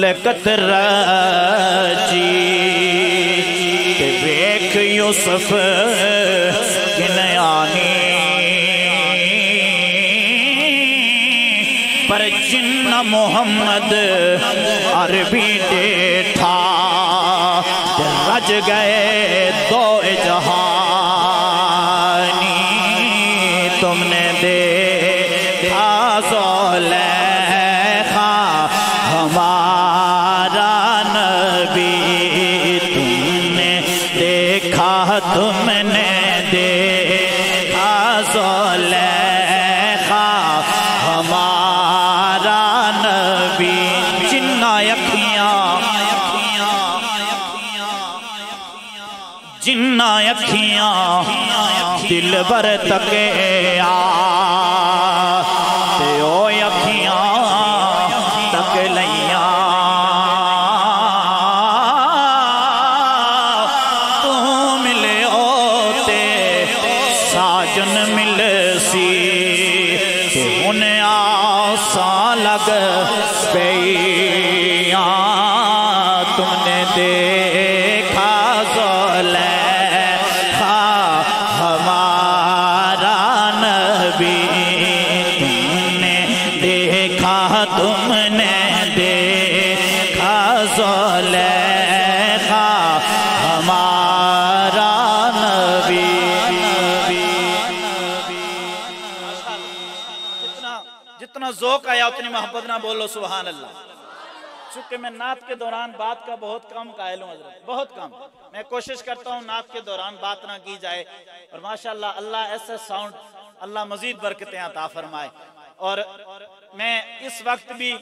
مملکت رجی تے ویکھ یوسف کنیانی پر جن محمد عربی ڈیٹھا رج گئے دو جہانی تم نے دیکھا زلیخا ہمارا نبی تم نے دیکھا زلیخا ہمارا نبی جنہ اکھیاں دل بر تکے تے او اکھیاں تک لیاں تو ملے تے ساجن مل سی تے انہیں آسان لگ گئیاں تم نے دیکھا زلیخا ہمارا نبی تم نے دیکھا زلیخا ہمارا نبی جتنا ذوق آیا اتنی محبت نہ بولو سبحان اللہ چونکہ میں نعت کے دوران بات کا بہت کم قائل ہوں حضرت بہت کم میں کوشش کرتا ہوں نعت کے دوران بات نہ کی جائے اور ماشاءاللہ اللہ ایسا ساؤنڈ اللہ مزید برکتیں عطا فرمائے اور میں اس وقت بھی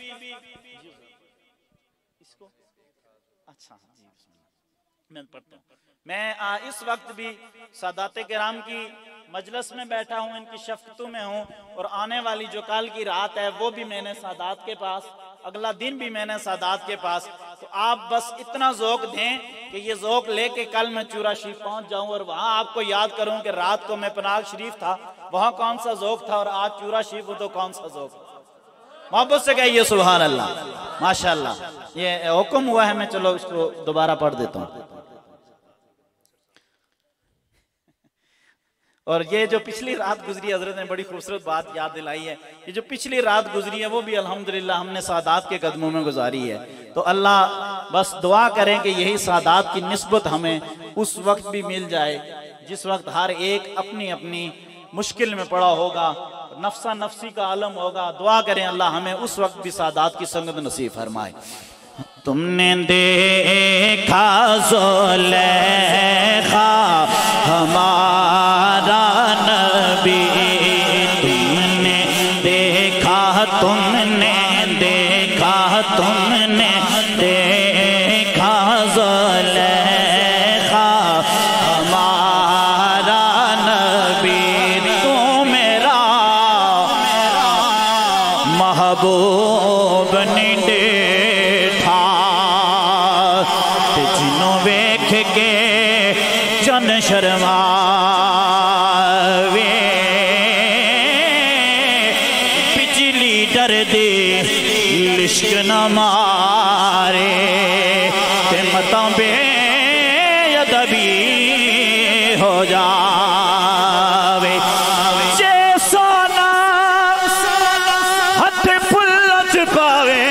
میں اس وقت بھی سادات کرام کی مجلس میں بیٹھا ہوں ان کی شفقتوں میں ہوں اور آنے والی جو کل کی رات ہے وہ بھی میں نے سادات کے پاس اگلا دن بھی میں نے سادات کے پاس تو آپ بس اتنا ذوق دیں کہ یہ ذوق لے کے کل میں چورا شریف پہنچ جاؤں اور وہاں آپ کو یاد کروں کہ رات کو میں پناگ شریف تھا وہاں کون سا ذوق تھا اور آج چورا شریف ہو تو کون سا ذوق محبت سے کہیے سبحان اللہ ماشاءاللہ یہ حکم ہوا ہے میں چلو اس کو دوبارہ پڑھ دیتا ہوں اور یہ جو پچھلی رات گزری حضرت نے بڑی خوبصورت بات یاد دلائی ہے یہ جو پچھلی رات گزری ہے وہ بھی الحمدللہ ہم نے سادات کے قدموں میں گزاری ہے تو اللہ بس دعا کریں کہ یہی سادات کی نسبت ہمیں اس وقت بھی مل جائے جس وقت ہر ایک اپنی اپنی مشکل میں پڑا ہوگا نفسا نفسی کا عالم ہوگا دعا کریں اللہ ہمیں اس وقت بھی سادات کی سنگت نصیب فرمائے تم نے دیکھا زلیخا ہمارا نبی تم نے دیکھا زلیخا ہمارا نبی تو میرا محبوب نڈے ویکھ کے چن شرماوے بجلی ڈر دے لشک نہ مارے تے متاں بے ادبی ہو جاوے جے سونا ہتھ پھل پاوے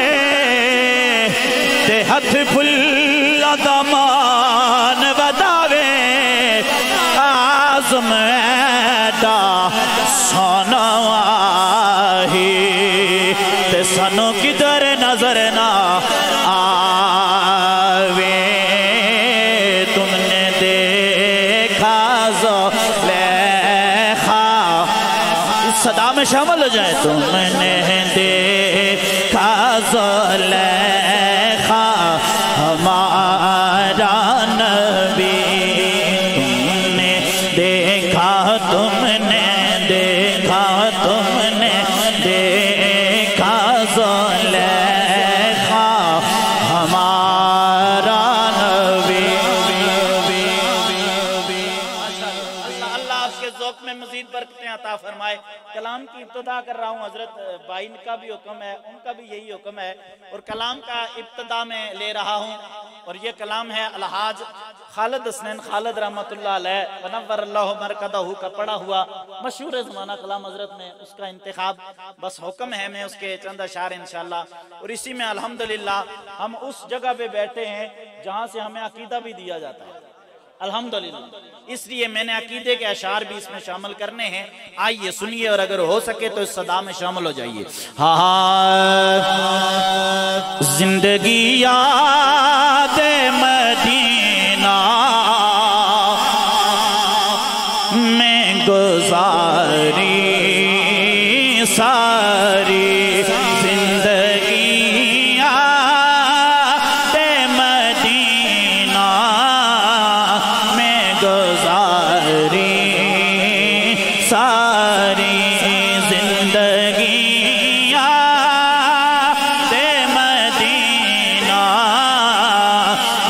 تے ہتھ پھل دمان بداوے آزم ایڈا سونا آہی تے سنو کدھر نظر نہ آوے تم نے دیکھا زلیخا اس صدا میں شامل ہو جائے تم نے دیکھا زلیخا ہمارا نبی تم نے دیکھا زلیخا ہمارا نبی اللہ آپ کے ذوق میں مزید برکتیں عطا فرمائے۔ کلام کی ابتدا کر رہا ہوں، حضرت بھائی کا بھی حکم ہے، ان کا بھی یہی حکم ہے، اور کلام کا ابتدا میں لے رہا ہوں، اور یہ کلام ہے الحاج خالد حسنین خالد رحمۃ اللہ علیہ ونور اللہ مرکدہ کا پڑھا ہوا مشہور زمانہ کلام حضرت میں، اس کا انتخاب بس حکم ہے، میں اس کے چند اشعار انشاءاللہ، اور اسی میں الحمدللہ ہم اس جگہ پہ بیٹھے ہیں جہاں سے ہمیں عقیدہ بھی دیا جاتا ہے الحمدللہ، اس لیے میں نے عقیدے کے اشعار بھی اس میں شامل کرنے ہیں۔ آئیے سنیے، اور اگر ہو سکے تو اس صدا میں شامل ہو جائیے۔ زندگی یاد مدینہ میں گزاری ساری، زندگی یاد مدینہ میں گزاری ساری، زندگی یاد مدینہ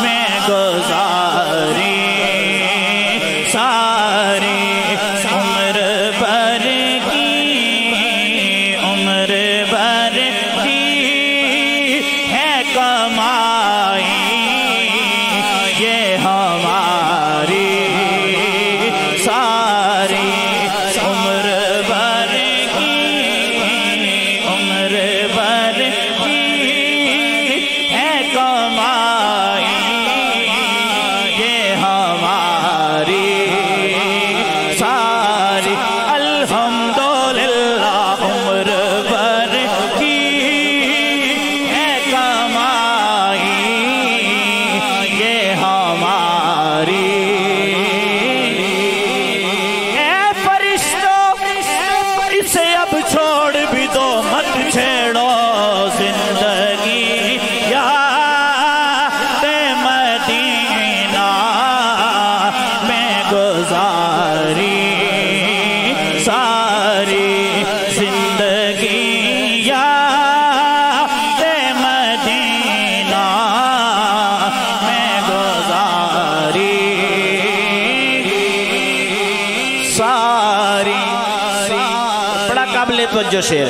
میں گزاری ساری، عمر بھر کی عمر بھر کی ہے کمائی یہ ہماری ساری، عمر بھر کی عمر بھر کی ہے کمائی یہ ہماری ساری، الحمدللہ عمر بھر کی ہے کمائی یہ ہماری۔ اے فرشتوں اسے اب چھوڑ بھی دو، مت چھیڑو، زندگی یاد مدینہ میں گزاری ساری، زندگی یاد مدینہ میں گزاری ساری۔ بڑا قابل توجہ شعر،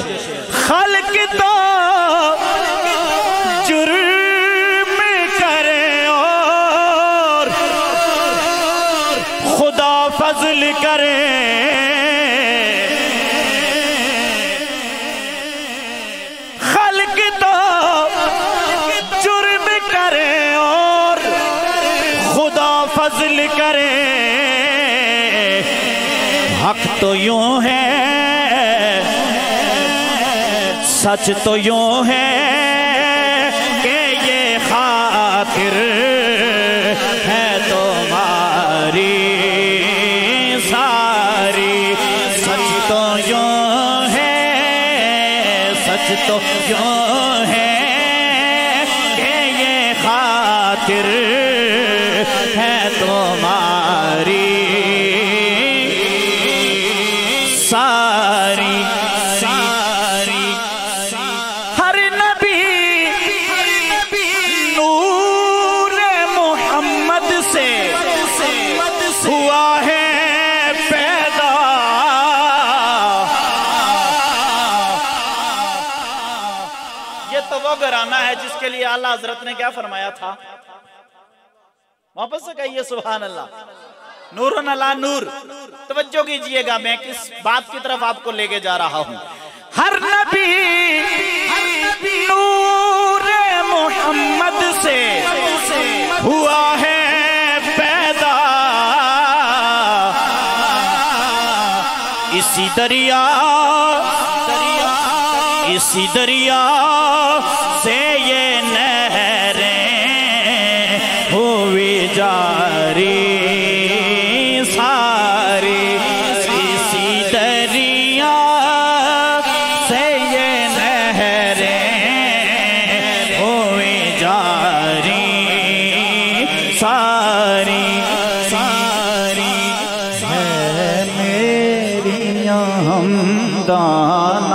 خلق تو جرم کرے اور خدا فضل کرے، خلق تو جرم کرے اور خدا فضل کرے، حق تو یوں ہے سچ تو یوں ہے کہ یہ خاطر ہے تمہاری ساری، سچ تو یوں ہے سچ تو یوں ہے کہ یہ خاطر ہے تمہاری ساری ساری، ہر نبی نور محمد سے ہوا ہے پیدا، یہ تو وہ گھرانہ ہے جس کے لیے اعلیٰ حضرت نے کیا فرمایا تھا، واپس سے کہیے سبحان اللہ، نور علی نور۔ توجہ کیجئے گا، میں کس بات کی طرف آپ کو لے کے جا رہا ہوں۔ ہر نبی نور محمد سے ہوا ہے پیدا، اسی دریا سے یہ نہریں ہوئی جاری ساری، اسی دریا سے یہ نہریں ہوئی جاری ساری ساری، ہے میری ہمدان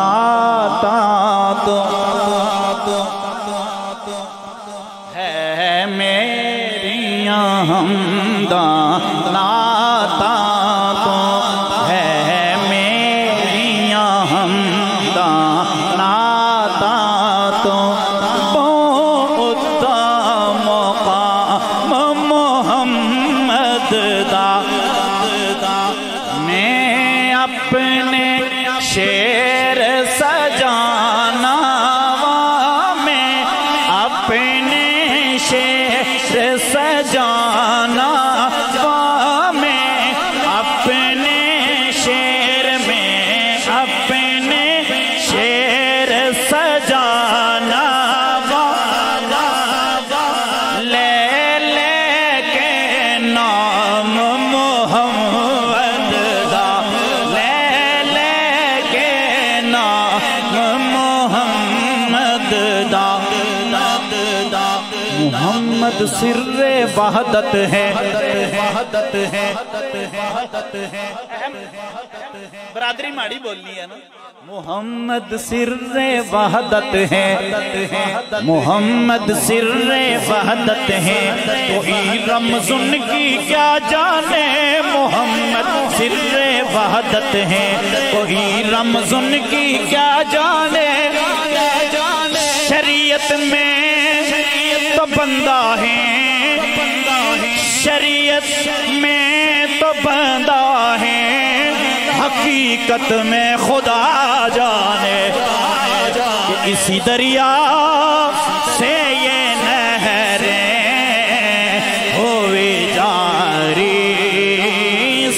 ہے میری ہمدان تو ہے میری سجانا میں اپنے شیر میں اپنے شیر سجانا لے لے کے نام محمد دا لے لے کے نام محمد دا محمد سر وحدت ہے برادری ماڑی بولنی ہے نا محمد سر وحدت ہے محمد سر وحدت ہے کوئی رمز ان کی کیا جانے محمد سر وحدت ہے کوئی رمز ان کی کیا جانے شریعت میں تو بندہ ہے شریعت میں تو بندہ ہے حقیقت میں خدا جانے کہ اسی دریا سے یہ نہریں ہوئے جاری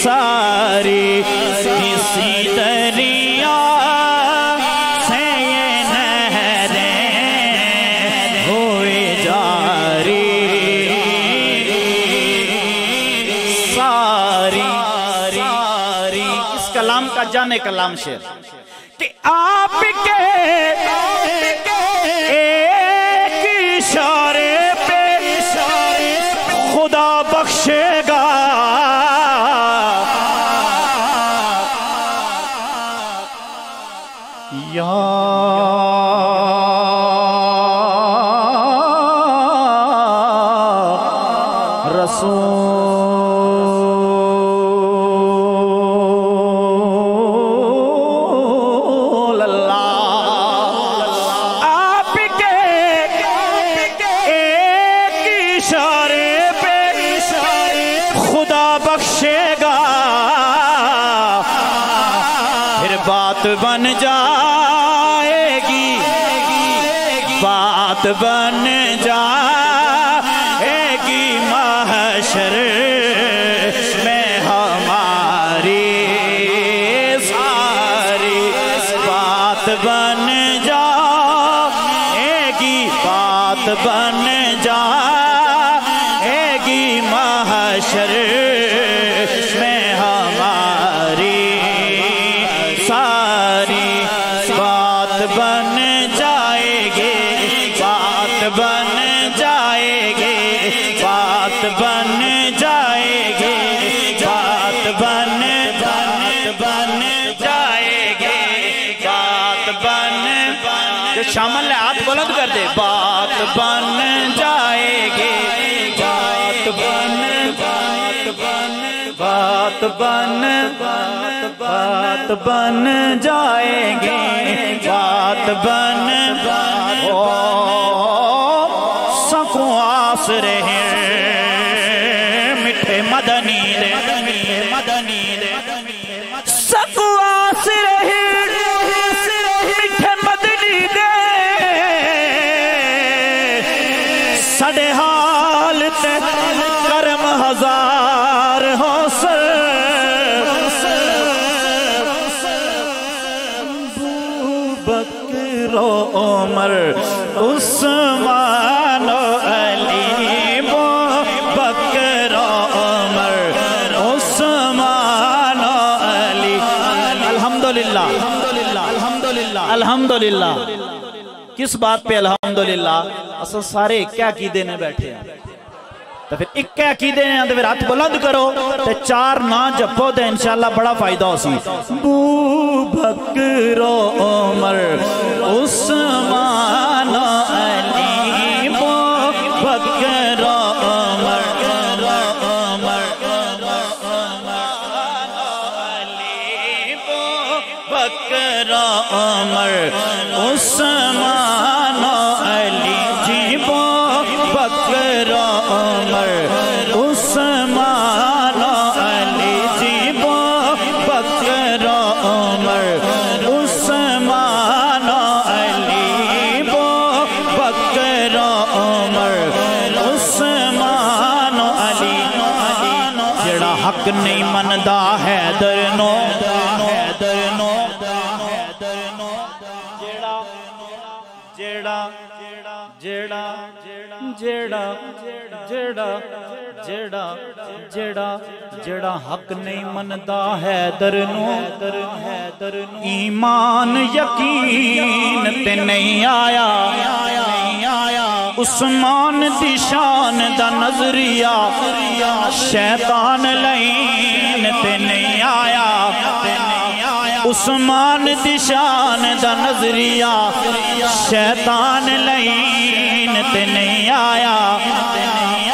ساری اسی دریا سے یہ نہریں ہوئے جاری ساری اس کلام کا جانے کلام شعر کہ آپ کے ایک اشارے پہ خدا بخشے گا یا رسول اللہ آپ کے ایک اشارے پہ خدا بخشے گا پھر بات بن جائے گی بات بن جائے گی محشر میں ہماری ساری بات بن جائے گی بات بن جائے گی محشر میں ہماری ساری بات بن جائے گی بات بن جائے گی بات بن جائے گی بات بن جائے گی بات بن شامل ہے ہاتھ بلند کر دے بات بن جائے گی بات بن جائے گی بات بن سکوں آس رہے میٹھے مدنی دے سکوں آس رہے میٹھے مدنی دے سڑے حالت کرم ہزار ہو سر بکر و عمر عثمان و علی بکر و عمر عثمان و علی الحمدللہ الحمدللہ کس بات پہ الحمدللہ اصل سارے کیا عقیدے نے بیٹھے ہیں تو پھر ایک عقیدے نے تو پھر ہاتھ بلند کرو تو چار نا جپو دے انشاءاللہ بڑا فائدہ ہو سی ابو بکر و عمر عثمان و علی ابو بکر و عمر بکر و عمر عثمان و علی جی بو بکر و عمر عثمان و علی جی بو بکر و عمر عثمان و علی بو بکر و عمر عثمان حق نہیں مندا حیدر نو جیڑا جیڑا جیڑا جیڑا جیڑا جیڑا جیڑا حق نہیں مندا حیدر نو ایمان یقین تے نہیں آیا عثمان دی شان دا نظریہ شیطان لین تے نہیں آیا عثمان دی شان دا نظریہ شیطان لین تے نہیں آیا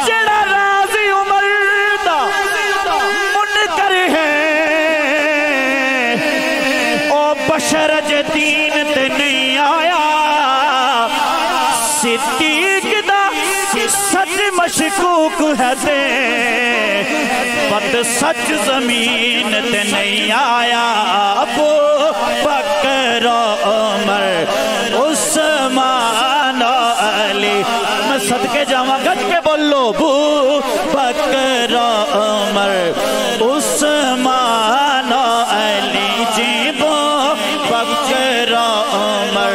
جڑا راضی عمر دا منکر ہے او بشر جدین تے نہیں آیا صدیق دا سچ مشکوک ہے دے بد سچ زمین تے نہیں آیا ابو بکر عمر عثمان علی میں صدقے جاواں گج کے بولو ابو بکر عمر عثمان علی جی بو بکر عمر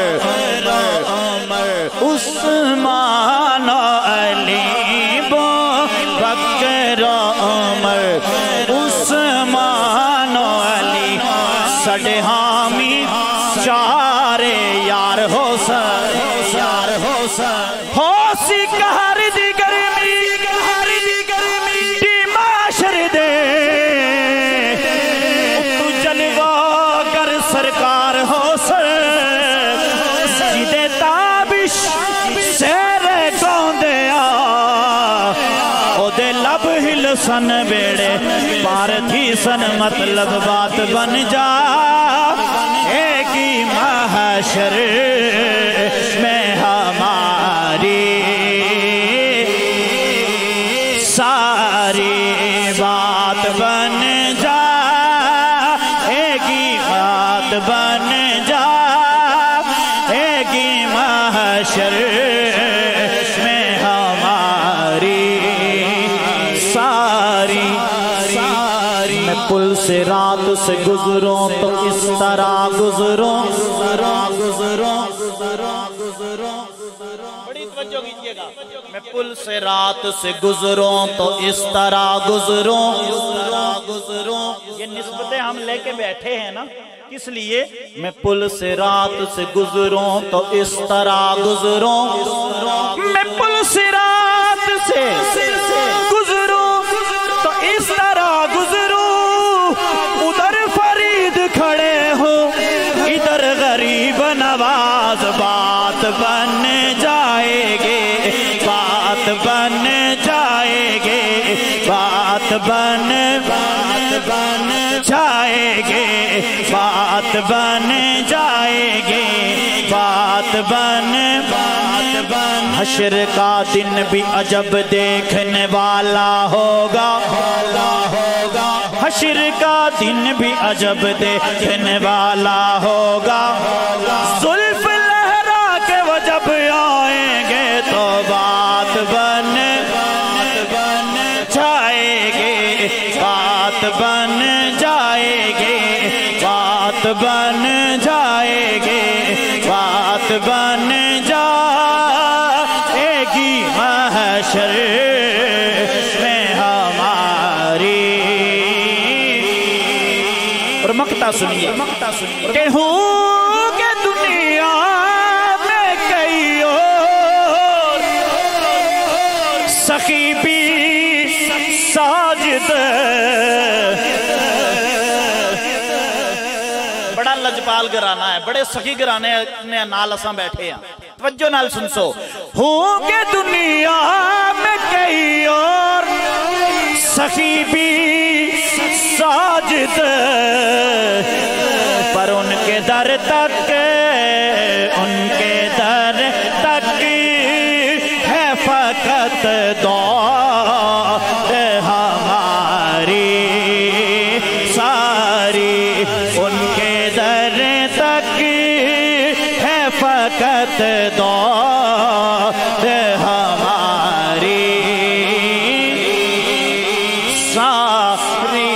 عثمان علی بو بکر عمر عثمان علی سڈے حامی چارے یار ہو سی کہر دی گرمی دی معاشر دے تو جلوہ گر سرکار ہو جدے تابش سیرے گوندیا او دے لب ہل سن بیڑے پار تھی سن مطلب بات بن جا ایک ہی محشر میں ہماری ساری بات بن جا ایک ہی بات بن جا ایک ہی محشر میں ہماری ساری میں پل سے رات سے گزروں تو اس طرح گزروں بڑی توجہ کیجئے گا میں پل سے رات سے گزروں تو اس طرح گزروں یہ نسبتیں ہم لے کے بیٹھے ہیں نا کس لیے میں پل سے رات سے گزروں تو اس طرح گزروں میں پل سے رات سے گزروں تو اس طرح گزروں ادھر فرید کھڑے ہو ادھر غریب نواز بات بن جائے گے بات بن جائے گے بات بن جائے گے بات بن جائے گے بات بن حشر کا دن بھی عجب دیکھنے والا ہوگا حشر کا دن بھی عجب دیکھنے والا ہوگا زلف لہرا کے وہ جب آئیں گے تو بات بن جائے گے بات بن جائے گے بات بن جائے گے بات بن جائے گی محشر میں ہماری اور مقطع سنیے کہ ہوں کہ دنیا میں کئی اور سخی بھی ساجد بڑا لجپال گرانا ہے بڑے سخی گرانے میں نال اساں بیٹھے ہیں توجہ نال سن سو ہوں کہ دنیا میں کئی اور سخی بھی ساجد پر ان کے در تک ہے فقط دور ہماری ساری ان کے در تک ہے فقط دور ہماری ساری